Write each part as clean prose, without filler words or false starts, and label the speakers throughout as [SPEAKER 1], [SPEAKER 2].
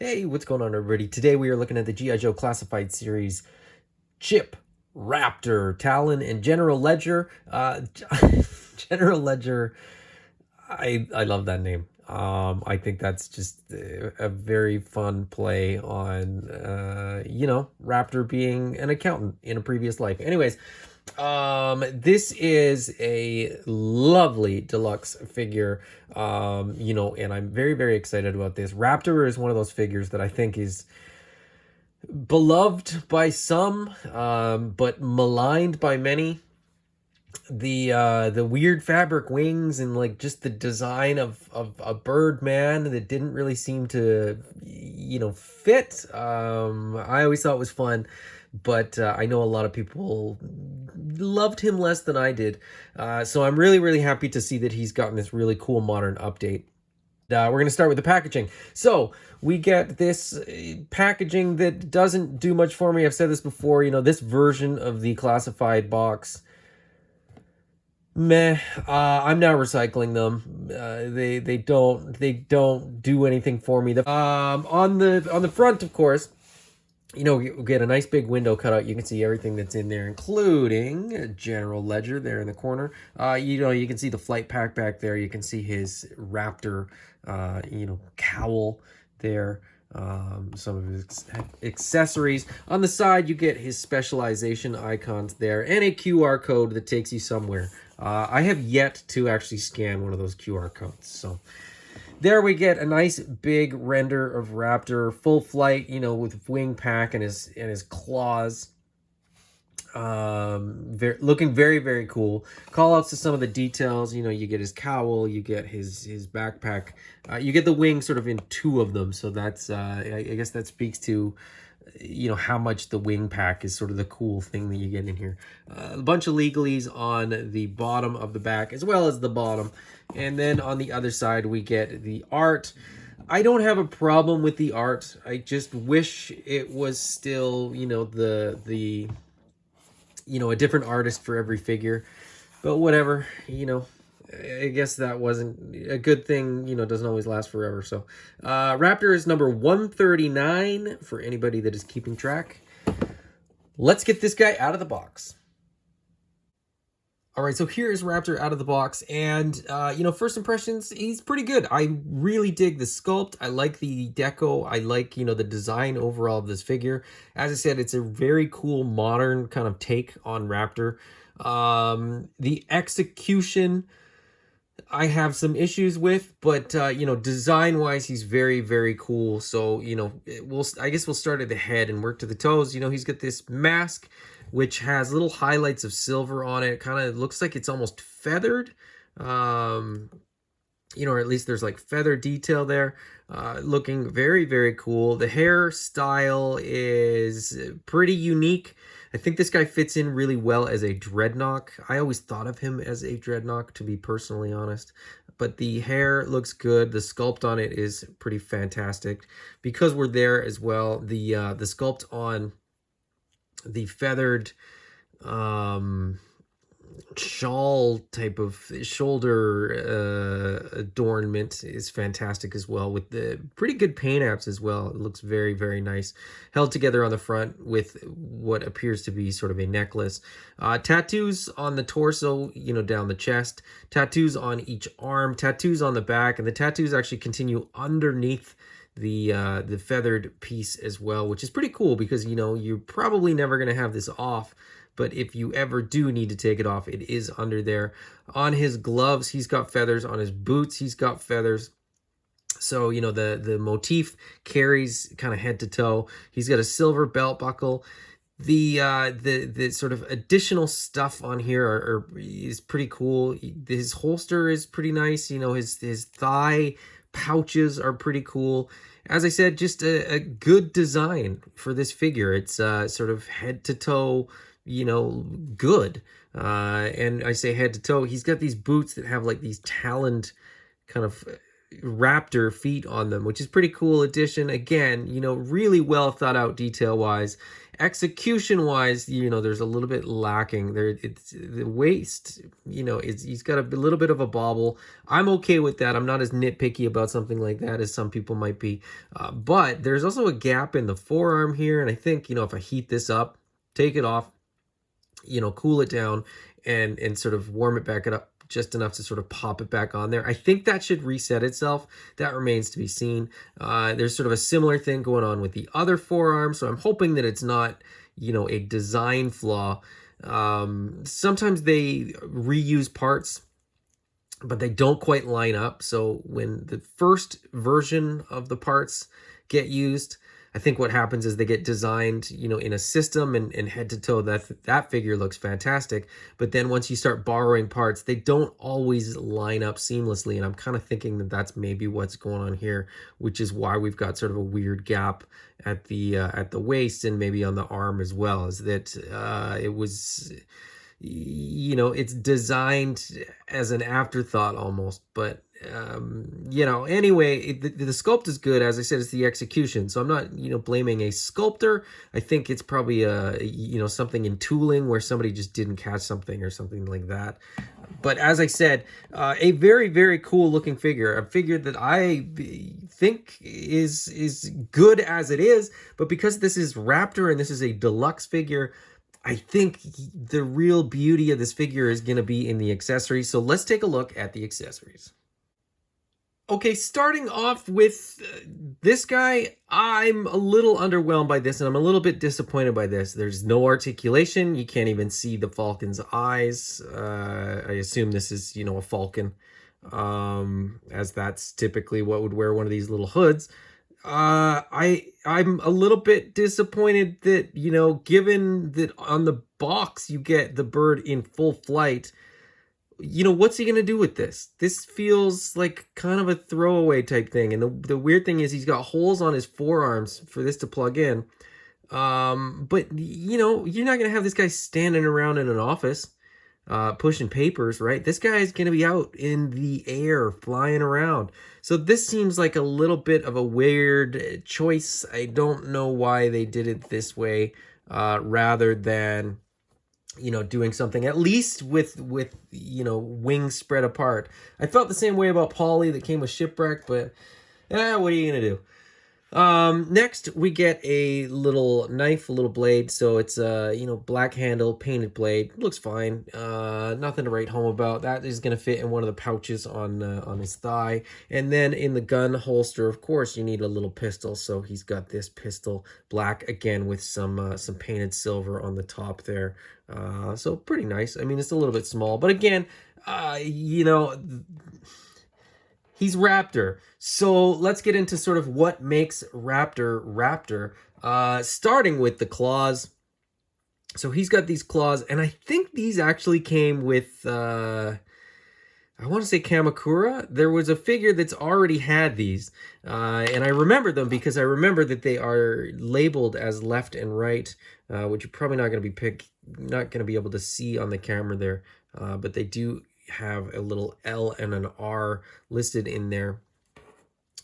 [SPEAKER 1] Hey, what's going on, everybody? Today we are looking at the G.I. Joe Classified Series Chip, Raptor, Talon, and General Ledger. General Ledger, I love that name. I think that's just a very fun play on, Raptor being an accountant in a previous life. Anyways, this is a lovely deluxe figure, and I'm very, very excited about this. Raptor is one of those figures that I think is beloved by some, but maligned by many. The weird fabric wings and like just the design of a bird man that didn't really seem to fit. I always thought it was fun, but I know a lot of people loved him less than I did. So I'm really, really happy to see that he's gotten this really cool modern update. We're going to start with the packaging. So we get this packaging that doesn't do much for me. I've said this before, this version of the classified box, meh. I'm now recycling them. They don't do anything for me. On the front, of course, you get a nice big window cutout. You can see everything that's in there, including General Ledger there in the corner. You can see the flight pack back there. You can see his Raptor, cowl there. Some of his accessories. On the side, you get his specialization icons there and a QR code that takes you somewhere. I have yet to actually scan one of those QR codes. So there we get a nice big render of Raptor, full flight, with wing pack and his claws. Looking very, very cool. Call outs to some of the details. You get his cowl, you get his backpack, you get the wing sort of in two of them. So that's I guess that speaks to how much the wing pack is sort of the cool thing that you get in here. A bunch of legalese on the bottom of the back as well as the bottom, and then on the other side we get the art. I don't have a problem with the art. I just wish it was still the a different artist for every figure, but whatever. I guess that wasn't a good thing. Doesn't always last forever. So Raptor is number 139 for anybody that is keeping track. Let's get this guy out of the box. All right, so here is Raptor out of the box, and first impressions, he's pretty good. I really dig the sculpt. I like the deco. I like the design overall of this figure. As I said, it's a very cool modern kind of take on Raptor. The execution I have some issues with, but design wise he's very, very cool. So I guess we'll start at the head and work to the toes. He's got this mask which has little highlights of silver on it. Kind of looks like it's almost feathered, or at least there's like feather detail there. Looking very, very cool. The hairstyle is pretty unique. I think this guy fits in really well as a dreadnought. I always thought of him as a dreadnought, to be personally honest. But the hair looks good. The sculpt on it is pretty fantastic. Because we're there as well, the sculpt on the feathered shawl type of shoulder adornment is fantastic as well, with the pretty good paint apps as well. It looks very, very nice, held together on the front with what appears to be sort of a necklace. Tattoos on the torso, down the chest, tattoos on each arm, tattoos on the back, and the tattoos actually continue underneath the feathered piece as well, which is pretty cool because you're probably never going to have this off, but if you ever do need to take it off, it is under there. On his gloves, he's got feathers. On his boots, he's got feathers. So the motif carries kind of head to toe. He's got a silver belt buckle. The sort of additional stuff on here is pretty cool. His holster is pretty nice. His thigh pouches are pretty cool. As I said, just a good design for this figure. It's sort of head to toe, good. And I say head to toe. He's got these boots that have like these taloned kind of Raptor feet on them, which is pretty cool addition. Again, really well thought out detail wise. execution wise, there's a little bit lacking there. It's the waist, he's got a little bit of a bobble. I'm okay with that. I'm not as nitpicky about something like that as some people might be. But there's also a gap in the forearm here. And I think, if I heat this up, take it off, cool it down and sort of warm it back up just enough to sort of pop it back on there. I think that should reset itself. That remains to be seen. There's sort of a similar thing going on with the other forearm, so I'm hoping that it's not, a design flaw. Sometimes they reuse parts, but they don't quite line up. So when the first version of the parts get used, I think what happens is they get designed, in a system and head to toe, that figure looks fantastic. But then once you start borrowing parts, they don't always line up seamlessly. And I'm kind of thinking that that's maybe what's going on here, which is why we've got sort of a weird gap at the waist and maybe on the arm as well, is that it was, it's designed as an afterthought almost, but anyway, the sculpt is good. As I said, it's the execution. So I'm not, blaming a sculptor. I think it's probably something in tooling where somebody just didn't catch something or something like that. But as I said, a very, very cool looking figure, a figure that I think is good as it is, but because this is Raptor and this is a deluxe figure, I think the real beauty of this figure is going to be in the accessories. So let's take a look at the accessories. Okay, starting off with this guy, I'm a little underwhelmed by this, and I'm a little bit disappointed by this. There's no articulation. You can't even see the Falcon's eyes. I assume this is, a Falcon, as that's typically what would wear one of these little hoods. I'm a little bit disappointed that, given that on the box you get the bird in full flight, what's he going to do with this? This feels like kind of a throwaway type thing. And the weird thing is he's got holes on his forearms for this to plug in. But, you're not going to have this guy standing around in an office pushing papers, right? This guy is going to be out in the air, flying around. So this seems like a little bit of a weird choice. I don't know why they did it this way rather than doing something at least with wings spread apart. I felt the same way about Polly that came with Shipwreck, but what are you gonna do? Next we get a little knife, a little blade. So it's black handle, painted blade. Looks fine. Nothing to write home about. That is gonna fit in one of the pouches on his thigh. And then in the gun holster, of course, you need a little pistol. So he's got this pistol, black again with some painted silver on the top there. So pretty nice. I mean, it's a little bit small, but again, he's Raptor. So let's get into sort of what makes Raptor Raptor. Starting with the claws. So he's got these claws, and I think these actually came with, I want to say Kamakura. There was a figure that's already had these, and I remember them because I remember that they are labeled as left and right, which you're probably not going to be able to see on the camera there, but they do have a little L and an R listed in there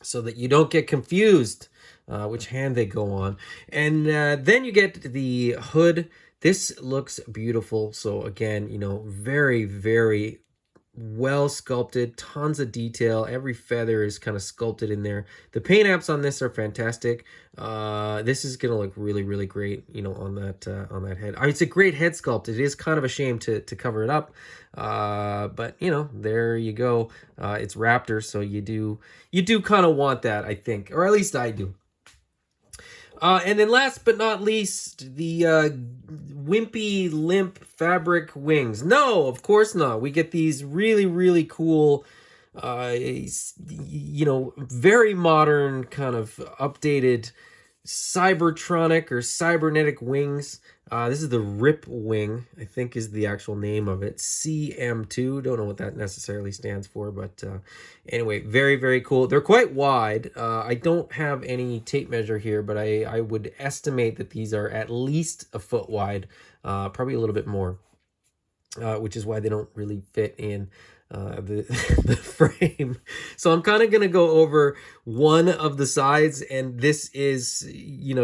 [SPEAKER 1] so that you don't get confused which hand they go on. And then you get the hood. This looks beautiful. So again, very, very well sculpted, tons of detail. Every feather is kind of sculpted in there. The paint apps on this are fantastic. This is gonna look really, really great, on that head. It's a great head sculpt. It is kind of a shame to cover it up, but there you go. It's Raptor, so you do kind of want that, I think, or at least I do. And then last but not least, the wimpy, limp fabric wings. No, of course not. We get these really, really cool, very modern kind of updated Cybertronic or cybernetic wings. This is the Rip Wing, I think is the actual name of it. CM2. Don't know what that necessarily stands for, but anyway, very, very cool. They're quite wide. I don't have any tape measure here, but I would estimate that these are at least a foot wide, probably a little bit more, which is why they don't really fit in the the frame. So I'm kind of going to go over one of the sides, and this is,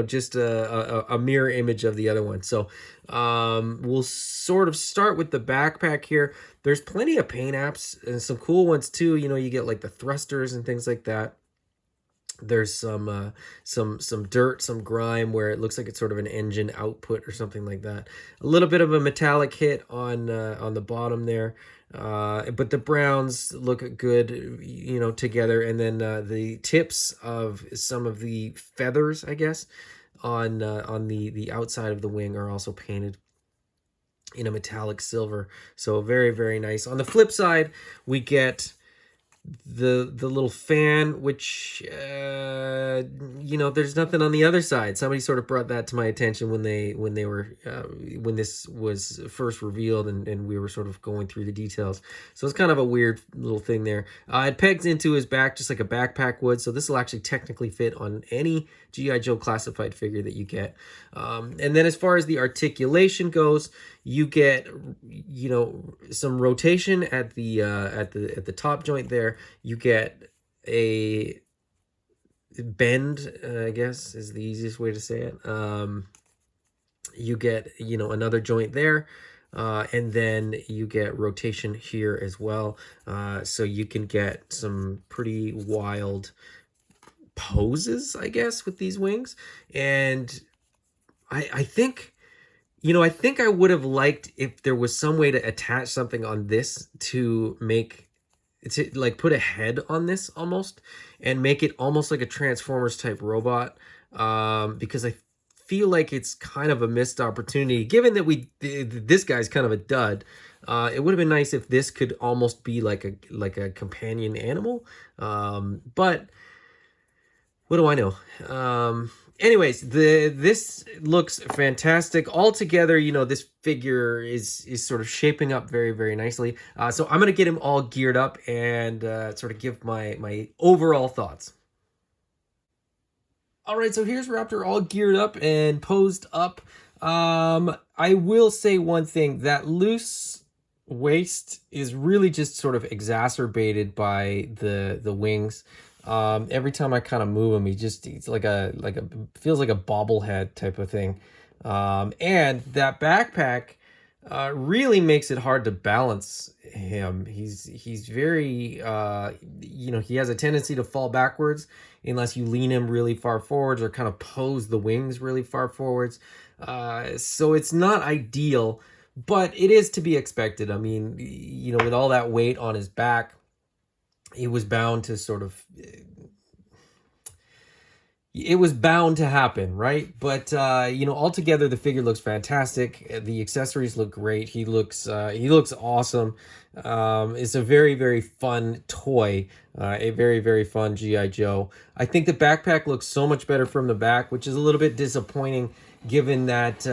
[SPEAKER 1] just a mirror image of the other one. So we'll sort of start with the backpack here. There's plenty of paint apps and some cool ones too. You get like the thrusters and things like that. There's some dirt, some grime where it looks like it's sort of an engine output or something like that. A little bit of a metallic hit on the bottom there, but the browns look good, together. And then the tips of some of the feathers, I guess, on the outside of the wing are also painted in a metallic silver. So very, very nice. On the flip side, we get the little fan, which there's nothing on the other side. Somebody sort of brought that to my attention when this was first revealed, and we were sort of going through the details. So it's kind of a weird little thing there. It pegs into his back just like a backpack would, so this will actually technically fit on any GI Joe classified figure that you get. And then as far as the articulation goes, you get some rotation at the top joint there. You get a bend, I guess is the easiest way to say it. You get another joint there, and then you get rotation here as well. So you can get some pretty wild poses, I guess, with these wings. And I think I think I would have liked if there was some way to attach something on this to like put a head on this almost, and make it almost like a Transformers type robot, because I feel like it's kind of a missed opportunity given that this guy's kind of a dud. It would have been nice if this could almost be like a companion animal, but what do I know? Anyways, this looks fantastic altogether. This figure is sort of shaping up very, very nicely. So I'm gonna get him all geared up and sort of give my overall thoughts. All right, so here's Raptor all geared up and posed up. I will say one thing: that loose waist is really just sort of exacerbated by the wings. Every time I kind of move him, it's like a feels like a bobblehead type of thing. And that backpack really makes it hard to balance him. He's very he has a tendency to fall backwards unless you lean him really far forwards or kind of pose the wings really far forwards. So it's not ideal, but it is to be expected. I mean, with all that weight on his back, it was bound to happen, right? But altogether the figure looks fantastic. The accessories look great. He looks awesome. It's a very, very fun toy, a very, very fun GI Joe. I think the backpack looks so much better from the back, which is a little bit disappointing given that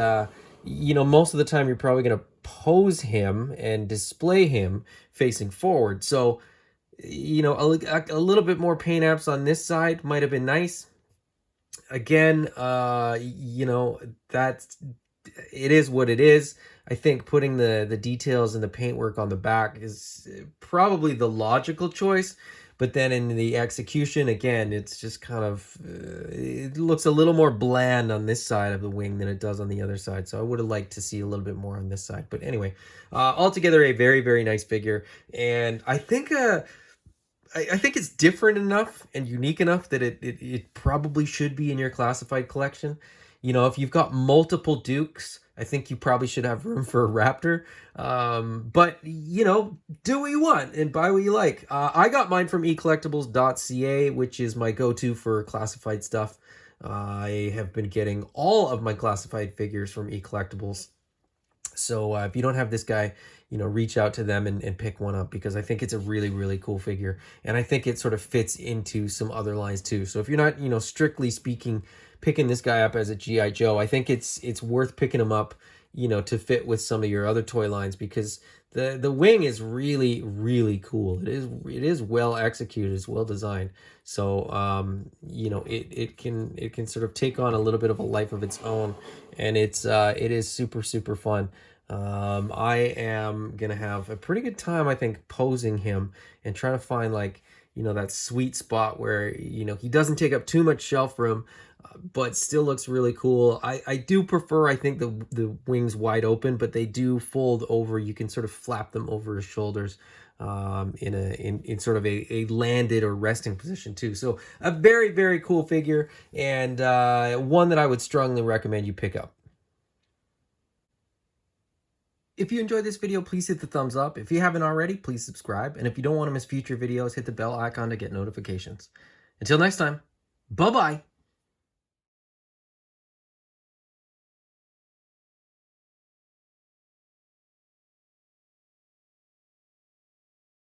[SPEAKER 1] most of the time you're probably going to pose him and display him facing forward. So a little bit more paint apps on this side might have been nice. Again, that's it is what it is. I think putting the details and the paintwork on the back is probably the logical choice, but then in the execution, again, it's just kind of it looks a little more bland on this side of the wing than it does on the other side. So I would have liked to see a little bit more on this side. But anyway, altogether a very, very nice figure, and I think it's different enough and unique enough that it probably should be in your classified collection. If you've got multiple Dukes, I think you probably should have room for a Raptor. But, do what you want and buy what you like. I got mine from ecollectibles.ca, which is my go-to for classified stuff. I have been getting all of my classified figures from ecollectibles. So if you don't have this guy, reach out to them and pick one up, because I think it's a really, really cool figure. And I think it sort of fits into some other lines too. So if you're not, strictly speaking, picking this guy up as a GI Joe, I think it's worth picking him up, to fit with some of your other toy lines, because the wing is really, really cool. It is well executed, it's well designed. So it can sort of take on a little bit of a life of its own, and it is super, super fun. I am gonna have a pretty good time, I think, posing him and trying to find like, that sweet spot where, he doesn't take up too much shelf room, but still looks really cool. I do prefer, I think, the wings wide open, but they do fold over. You can sort of flap them over his shoulders, in sort of a landed or resting position too. So a very, very cool figure, and one that I would strongly recommend you pick up. If you enjoyed this video, please hit the thumbs up. If you haven't already, please subscribe. And if you don't want to miss future videos, hit the bell icon to get notifications. Until next time, bye-bye.